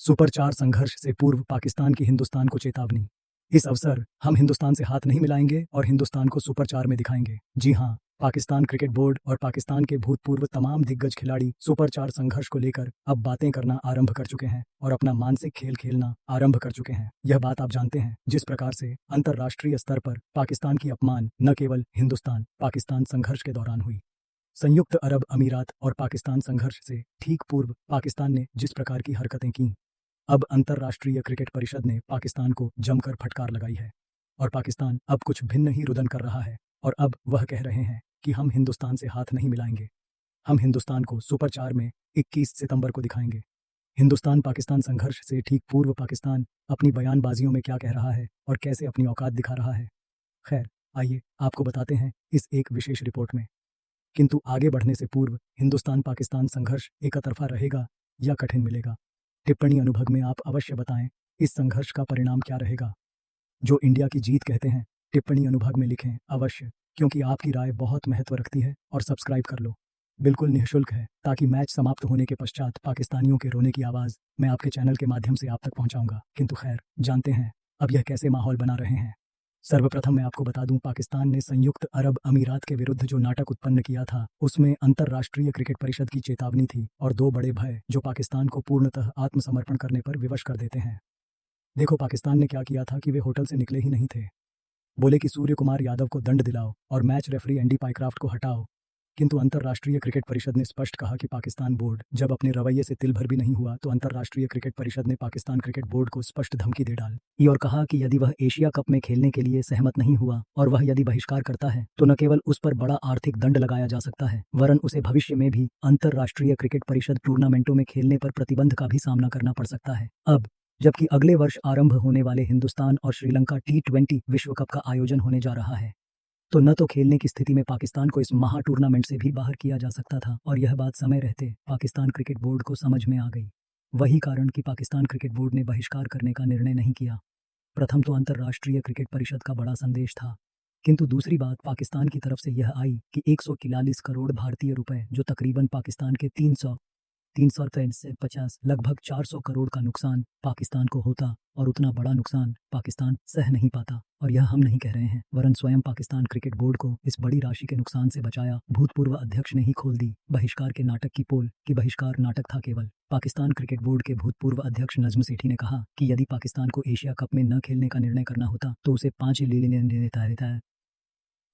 Super 4 संघर्ष से पूर्व पाकिस्तान की हिंदुस्तान को चेतावनी। इस अवसर हम हिंदुस्तान से हाथ नहीं मिलाएंगे और हिंदुस्तान को सुपर 4 में दिखाएंगे। जी हाँ, पाकिस्तान क्रिकेट बोर्ड और पाकिस्तान के भूतपूर्व तमाम दिग्गज खिलाड़ी सुपर 4 संघर्ष को लेकर अब बातें करना आरंभ कर चुके हैं और अपना मानसिक खेल खेलना आरंभ कर चुके हैं। यह बात आप जानते हैं, जिस प्रकार से अंतर्राष्ट्रीय स्तर पर पाकिस्तान की अपमान न केवल हिंदुस्तान पाकिस्तान संघर्ष के दौरान हुई, संयुक्त अरब अमीरात और पाकिस्तान संघर्ष से ठीक पूर्व पाकिस्तान ने जिस प्रकार की हरकतें की, अब अंतर्राष्ट्रीय क्रिकेट परिषद ने पाकिस्तान को जमकर फटकार लगाई है और पाकिस्तान अब कुछ भिन्न ही रुदन कर रहा है और अब वह कह रहे हैं कि हम हिंदुस्तान से हाथ नहीं मिलाएंगे, हम हिंदुस्तान को सुपर 4 में 21 सितंबर को दिखाएंगे। हिंदुस्तान पाकिस्तान संघर्ष से ठीक पूर्व पाकिस्तान अपनी बयानबाजियों में क्या कह रहा है और कैसे अपनी औकात दिखा रहा है, खैर आइए आपको बताते हैं इस एक विशेष रिपोर्ट में। किंतु आगे बढ़ने से पूर्व हिंदुस्तान पाकिस्तान संघर्ष एकतरफा रहेगा या कठिन मिलेगा, टिप्पणी अनुभाग में आप अवश्य बताएं इस संघर्ष का परिणाम क्या रहेगा। जो इंडिया की जीत कहते हैं टिप्पणी अनुभाग में लिखें अवश्य, क्योंकि आपकी राय बहुत महत्व रखती है। और सब्सक्राइब कर लो, बिल्कुल निःशुल्क है, ताकि मैच समाप्त होने के पश्चात पाकिस्तानियों के रोने की आवाज़ मैं आपके चैनल के माध्यम से आप तक पहुंचाऊंगा। किंतु खैर, जानते हैं अब यह कैसे माहौल बना रहे हैं। सर्वप्रथम मैं आपको बता दूं, पाकिस्तान ने संयुक्त अरब अमीरात के विरुद्ध जो नाटक उत्पन्न किया था उसमें अंतर्राष्ट्रीय क्रिकेट परिषद की चेतावनी थी और दो बड़े भय जो पाकिस्तान को पूर्णतः आत्मसमर्पण करने पर विवश कर देते हैं। देखो पाकिस्तान ने क्या किया था कि वे होटल से निकले ही नहीं थे। बोले कि सूर्य कुमार यादव को दंड दिलाओ और मैच रेफरी एंडी पाइक्राफ्ट को हटाओ, किंतु अंतर्राष्ट्रीय क्रिकेट परिषद ने स्पष्ट कहा कि पाकिस्तान बोर्ड जब अपने रवैये से तिल भर भी नहीं हुआ तो अंतर्राष्ट्रीय क्रिकेट परिषद ने पाकिस्तान क्रिकेट बोर्ड को स्पष्ट धमकी दे डाली और कहा कि यदि वह एशिया कप में खेलने के लिए सहमत नहीं हुआ और वह यदि बहिष्कार करता है तो न केवल उस पर बड़ा आर्थिक दंड लगाया जा सकता है, वरन उसे भविष्य में भी अंतर्राष्ट्रीय क्रिकेट परिषद टूर्नामेंटों में खेलने पर प्रतिबंध का भी सामना करना पड़ सकता है। अब जबकि अगले वर्ष आरंभ होने वाले हिंदुस्तान और श्रीलंका T20 विश्व कप का आयोजन होने जा रहा है, तो न तो खेलने की स्थिति में पाकिस्तान को इस महा टूर्नामेंट से भी बाहर किया जा सकता था और यह बात समय रहते पाकिस्तान क्रिकेट बोर्ड को समझ में आ गई। वही कारण कि पाकिस्तान क्रिकेट बोर्ड ने बहिष्कार करने का निर्णय नहीं किया। प्रथम तो अंतर्राष्ट्रीय क्रिकेट परिषद का बड़ा संदेश था, किंतु दूसरी बात पाकिस्तान की तरफ से यह आई कि 141 करोड़ भारतीय रुपए, जो तकरीबन पाकिस्तान के 350 लगभग 400 करोड़ का नुकसान पाकिस्तान को होता और उतना बड़ा नुकसान पाकिस्तान सह नहीं पाता। और यह हम नहीं कह रहे हैं, वरन स्वयं पाकिस्तान क्रिकेट बोर्ड को इस बड़ी राशि के नुकसान से बचाया भूतपूर्व अध्यक्ष ने ही खोल दी बहिष्कार के नाटक की पोल कि बहिष्कार नाटक था केवल। पाकिस्तान क्रिकेट बोर्ड के भूतपूर्व अध्यक्ष नजम सेठी ने कहा कि यदि पाकिस्तान को एशिया कप में न खेलने का निर्णय करना होता तो उसे 5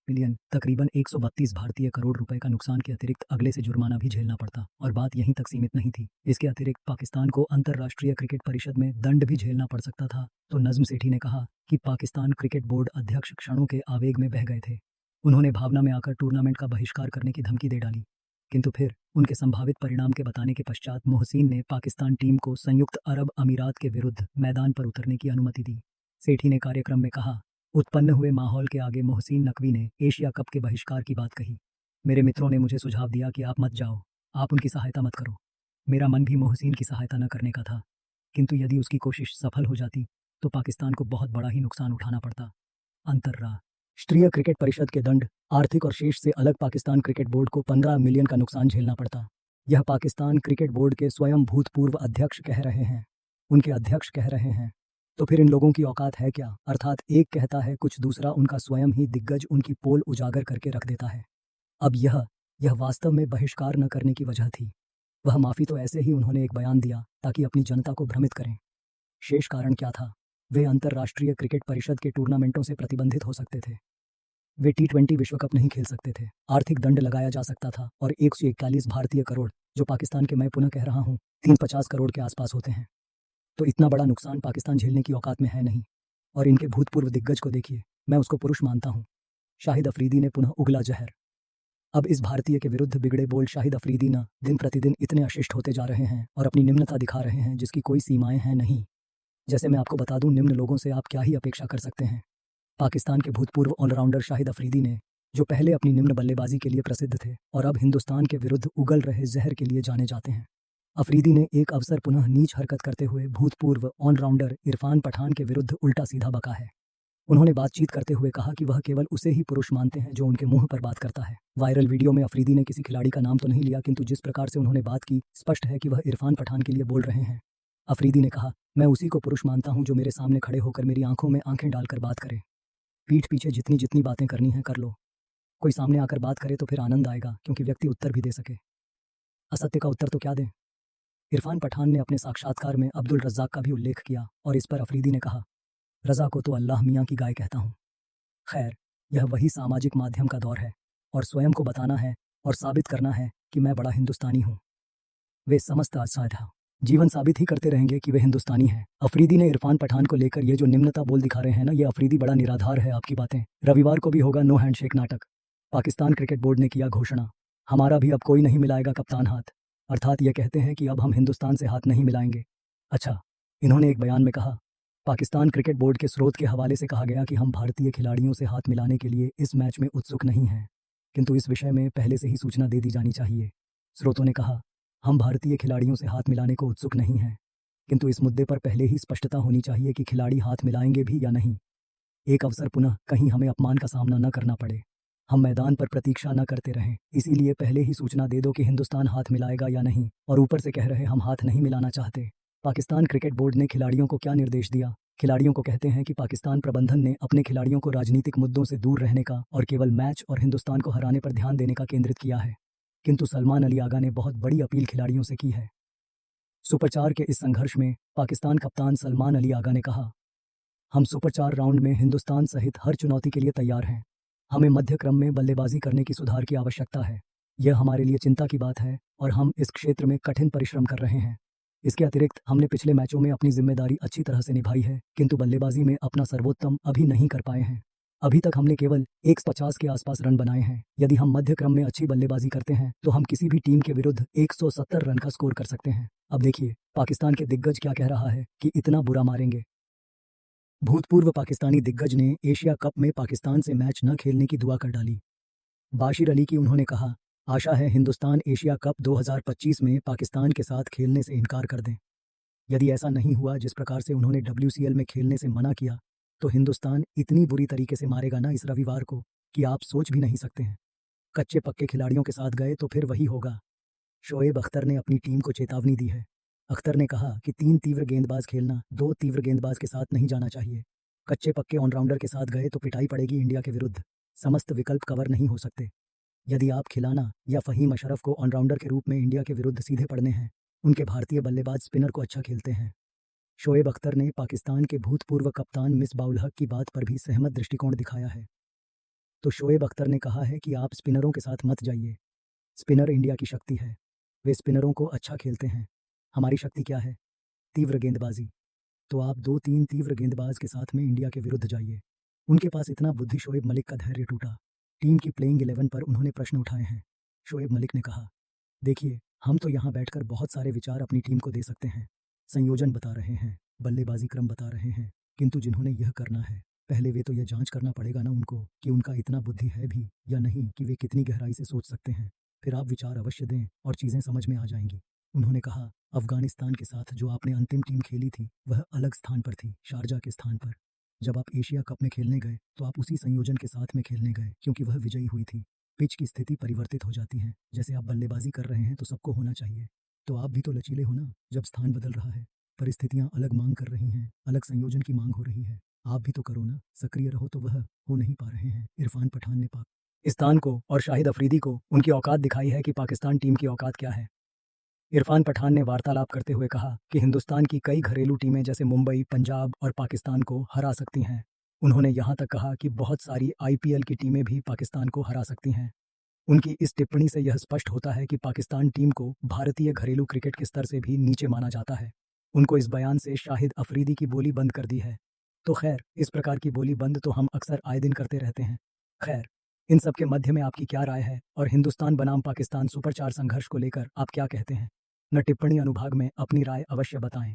मिलियन तकरीबन 132 भारतीय करोड़ रुपए का नुकसान के अतिरिक्त अगले से जुर्माना भी झेलना पड़ता। और बात यहीं तक सीमित नहीं थी, इसके अतिरिक्त पाकिस्तान को अंतर्राष्ट्रीय क्रिकेट परिषद में दंड भी झेलना पड़ सकता था। तो नजम सेठी ने कहा कि पाकिस्तान क्रिकेट बोर्ड अध्यक्ष क्षणों के आवेग में बह गए थे। उन्होंने भावना में आकर टूर्नामेंट का बहिष्कार करने की धमकी दे डाली, किंतु फिर उनके संभावित परिणाम के बताने के पश्चात मोहसिन ने पाकिस्तान टीम को संयुक्त अरब अमीरात के विरुद्ध मैदान पर उतरने की अनुमति दी। सेठी ने कार्यक्रम में कहा, उत्पन्न हुए माहौल के आगे मोहसिन नकवी ने एशिया कप के बहिष्कार की बात कही। मेरे मित्रों ने मुझे सुझाव दिया कि आप मत जाओ, आप उनकी सहायता मत करो। मेरा मन भी मोहसिन की सहायता न करने का था, किंतु यदि उसकी कोशिश सफल हो जाती तो पाकिस्तान को बहुत बड़ा ही नुकसान उठाना पड़ता। अंतर्राष्ट्रीय क्रिकेट परिषद के दंड, आर्थिक और शेष से अलग पाकिस्तान क्रिकेट बोर्ड को 15 मिलियन का नुकसान झेलना पड़ता। यह पाकिस्तान क्रिकेट बोर्ड के स्वयं भूतपूर्व अध्यक्ष कह रहे हैं, उनके अध्यक्ष कह रहे हैं। तो फिर इन लोगों की औकात है क्या? अर्थात एक कहता है कुछ, दूसरा उनका स्वयं ही दिग्गज उनकी पोल उजागर करके रख देता है। अब यह वास्तव में बहिष्कार न करने की वजह थी, वह माफ़ी तो ऐसे ही उन्होंने एक बयान दिया ताकि अपनी जनता को भ्रमित करें। शेष कारण क्या था? वे अंतर्राष्ट्रीय क्रिकेट परिषद के टूर्नामेंटों से प्रतिबंधित हो सकते थे, वे T20 विश्व कप नहीं खेल सकते थे, आर्थिक दंड लगाया जा सकता था और 141 भारतीय करोड़, जो पाकिस्तान के, मैं पुनः कह रहा हूँ, 350 करोड़ के आसपास होते हैं। तो इतना बड़ा नुकसान पाकिस्तान झेलने की औकात में है नहीं। और इनके भूतपूर्व दिग्गज को देखिए, मैं उसको पुरुष मानता हूँ, शाहिद अफरीदी ने पुनः उगला जहर। अब इस भारतीय के विरुद्ध बिगड़े बोल शाहिद अफरीदी न दिन प्रतिदिन इतने अशिष्ट होते जा रहे हैं और अपनी निम्नता दिखा रहे हैं जिसकी कोई सीमाएं हैं नहीं। जैसे मैं आपको बता दूं, निम्न लोगों से आप क्या ही अपेक्षा कर सकते हैं। पाकिस्तान के भूतपूर्व ऑलराउंडर शाहिद अफरीदी ने, जो पहले अपनी निम्न बल्लेबाजी के लिए प्रसिद्ध थे और अब हिंदुस्तान के विरुद्ध उगल रहे जहर के लिए जाने जाते हैं। अफरीदी ने एक अवसर पुनः नीच हरकत करते हुए भूतपूर्व ऑलराउंडर इरफान पठान के विरुद्ध उल्टा सीधा बका है। उन्होंने बातचीत करते हुए कहा कि वह केवल उसे ही पुरुष मानते हैं जो उनके मुंह पर बात करता है। वायरल वीडियो में अफरीदी ने किसी खिलाड़ी का नाम तो नहीं लिया, किंतु जिस प्रकार से उन्होंने बात की, स्पष्ट है कि वह इरफान पठान के लिए बोल रहे हैं। अफरीदी ने कहा, मैं उसी को पुरुष मानता हूं जो मेरे सामने खड़े होकर मेरी आंखों में आंखें डालकर बात करे। पीठ पीछे जितनी जितनी बातें करनी है कर लो। कोई सामने आकर बात करे तो फिर आनंद आएगा, क्योंकि व्यक्ति उत्तर भी दे सके। असत्य का उत्तर तो क्या दें। इरफान पठान ने अपने साक्षात्कार में अब्दुल रज्जाक का भी उल्लेख किया और इस पर अफरीदी ने कहा, रज़ा को तो अल्लाह मियाँ की गाय कहता हूँ। खैर, यह वही सामाजिक माध्यम का दौर है और स्वयं को बताना है और साबित करना है कि मैं बड़ा हिंदुस्तानी हूँ। वे समस्त असाधा जीवन साबित ही करते रहेंगे कि वे हिंदुस्तानी हैं। अफरीदी ने इरफान पठान को लेकर ये जो निम्नता बोल दिखा रहे हैं ना, ये अफरीदी बड़ा निराधार है आपकी बातें। रविवार को भी होगा नो हैंडशेक नाटक। पाकिस्तान क्रिकेट बोर्ड ने किया घोषणा, हमारा भी अब कोई नहीं मिलाएगा कप्तान हाथ। अर्थात ये कहते हैं कि अब हम हिंदुस्तान से हाथ नहीं मिलाएंगे। अच्छा, इन्होंने एक बयान में कहा, पाकिस्तान क्रिकेट बोर्ड के स्रोत के हवाले से कहा गया कि हम भारतीय खिलाड़ियों से हाथ मिलाने के लिए इस मैच में उत्सुक नहीं हैं, किंतु इस विषय में पहले से ही सूचना दे दी जानी चाहिए। स्रोतों ने कहा, हम भारतीय खिलाड़ियों से हाथ मिलाने को उत्सुक नहीं हैं, किंतु इस मुद्दे पर पहले ही स्पष्टता होनी चाहिए कि खिलाड़ी हाथ मिलाएंगे भी या नहीं। एक अवसर पुनः कहीं हमें अपमान का सामना न करना पड़े, हम मैदान पर प्रतीक्षा न करते रहें, इसीलिए पहले ही सूचना दे दो कि हिंदुस्तान हाथ मिलाएगा या नहीं, और ऊपर से कह रहे हम हाथ नहीं मिलाना चाहते। पाकिस्तान क्रिकेट बोर्ड ने खिलाड़ियों को क्या निर्देश दिया। खिलाड़ियों को कहते हैं कि पाकिस्तान प्रबंधन ने अपने खिलाड़ियों को राजनीतिक मुद्दों से दूर रहने का और केवल मैच और हिंदुस्तान को हराने पर ध्यान देने का केंद्रित किया है। किंतु सलमान अली आगा ने बहुत बड़ी अपील खिलाड़ियों से की है। सुपर 4 के इस संघर्ष में पाकिस्तान कप्तान सलमान अली आगा ने कहा, हम सुपर 4 राउंड में हिंदुस्तान सहित हर चुनौती के लिए तैयार हैं। हमें मध्य क्रम में बल्लेबाजी करने की सुधार की आवश्यकता है। यह हमारे लिए चिंता की बात है और हम इस क्षेत्र में कठिन परिश्रम कर रहे हैं। इसके अतिरिक्त हमने पिछले मैचों में अपनी जिम्मेदारी अच्छी तरह से निभाई है, किंतु बल्लेबाजी में अपना सर्वोत्तम अभी नहीं कर पाए हैं। अभी तक हमने केवल 150 के आसपास रन बनाए हैं। यदि हम मध्य क्रम में अच्छी बल्लेबाजी करते हैं तो हम किसी भी टीम के विरुद्ध 170 रन का स्कोर कर सकते हैं। अब देखिए पाकिस्तान के दिग्गज क्या कह रहा है कि इतना बुरा मारेंगे। भूतपूर्व पाकिस्तानी दिग्गज ने एशिया कप में पाकिस्तान से मैच न खेलने की दुआ कर डाली। बाशिर अली की उन्होंने कहा, आशा है हिंदुस्तान एशिया कप 2025 में पाकिस्तान के साथ खेलने से इनकार कर दें। यदि ऐसा नहीं हुआ जिस प्रकार से उन्होंने WCL में खेलने से मना किया, तो हिंदुस्तान इतनी बुरी तरीके से मारेगा ना इस रविवार को कि आप सोच भी नहीं सकते हैं। कच्चे पक्के खिलाड़ियों के साथ गए तो फिर वही होगा। शोएब अख्तर ने अपनी टीम को चेतावनी दी है। अख्तर ने कहा कि 3 तीव्र गेंदबाज खेलना 2 तीव्र गेंदबाज के साथ नहीं जाना चाहिए। कच्चे पक्के ऑलराउंडर के साथ गए तो पिटाई पड़ेगी इंडिया के विरुद्ध। समस्त विकल्प कवर नहीं हो सकते। यदि आप खिलाना या फ़हीम अशरफ को ऑलराउंडर के रूप में इंडिया के विरुद्ध सीधे पड़ने हैं, उनके भारतीय बल्लेबाज स्पिनर को अच्छा खेलते हैं। शोएब अख्तर ने पाकिस्तान के भूतपूर्व कप्तान मिसबाउल हक की बात पर भी सहमत दृष्टिकोण दिखाया है। तो शोएब अख्तर ने कहा है कि आप स्पिनरों के साथ मत जाइए। स्पिनर इंडिया की शक्ति है, वे स्पिनरों को अच्छा खेलते हैं। हमारी शक्ति क्या है? तीव्र गेंदबाजी। तो आप 2-3 तीव्र गेंदबाज के साथ में इंडिया के विरुद्ध जाइए। उनके पास इतना बुद्धि। शोएब मलिक का धैर्य टूटा। टीम की प्लेइंग 11 पर उन्होंने प्रश्न उठाए हैं। शोएब मलिक ने कहा, देखिए हम तो यहाँ बैठकर बहुत सारे विचार अपनी टीम को दे सकते हैं, संयोजन बता रहे हैं, बल्लेबाजी क्रम बता रहे हैं, किंतु जिन्होंने यह करना है पहले वे तो यह जांच करना पड़ेगा ना उनको कि उनका इतना बुद्धि है भी या नहीं कि वे कितनी गहराई से सोच सकते हैं। फिर आप विचार अवश्य दें और चीज़ें समझ में आ जाएंगी। उन्होंने कहा, अफगानिस्तान के साथ जो आपने अंतिम टीम खेली थी वह अलग स्थान पर थी, शारजा के स्थान पर। जब आप एशिया कप में खेलने गए तो आप उसी संयोजन के साथ में खेलने गए क्योंकि वह विजयी हुई थी। पिच की स्थिति परिवर्तित हो जाती है। जैसे आप बल्लेबाजी कर रहे हैं तो सबको होना चाहिए, तो आप भी तो लचीले हो ना। जब स्थान बदल रहा है, परिस्थितियां अलग मांग कर रही हैं, अलग संयोजन की मांग हो रही है, आप भी तो करो ना, सक्रिय रहो। तो वह हो नहीं पा रहे हैं। इरफान पठान ने पाकिस्तान को और शाहिद अफरीदी को उनकी औकात दिखाई है कि पाकिस्तान टीम की औकात क्या है। इरफान पठान ने वार्तालाप करते हुए कहा कि हिंदुस्तान की कई घरेलू टीमें जैसे मुंबई, पंजाब और पाकिस्तान को हरा सकती हैं। उन्होंने यहाँ तक कहा कि बहुत सारी IPL की टीमें भी पाकिस्तान को हरा सकती हैं। उनकी इस टिप्पणी से यह स्पष्ट होता है कि पाकिस्तान टीम को भारतीय घरेलू क्रिकेट के स्तर से भी नीचे माना जाता है। उनको इस बयान से शाहिद अफरीदी की बोली बंद कर दी है। तो खैर, इस प्रकार की बोली बंद तो हम अक्सर आए दिन करते रहते हैं। खैर, इन सब के मध्य में आपकी क्या राय है और हिंदुस्तान बनाम पाकिस्तान सुपर 4 संघर्ष को लेकर आप क्या कहते हैं? न टिप्पणी अनुभाग में अपनी राय अवश्य बताएं।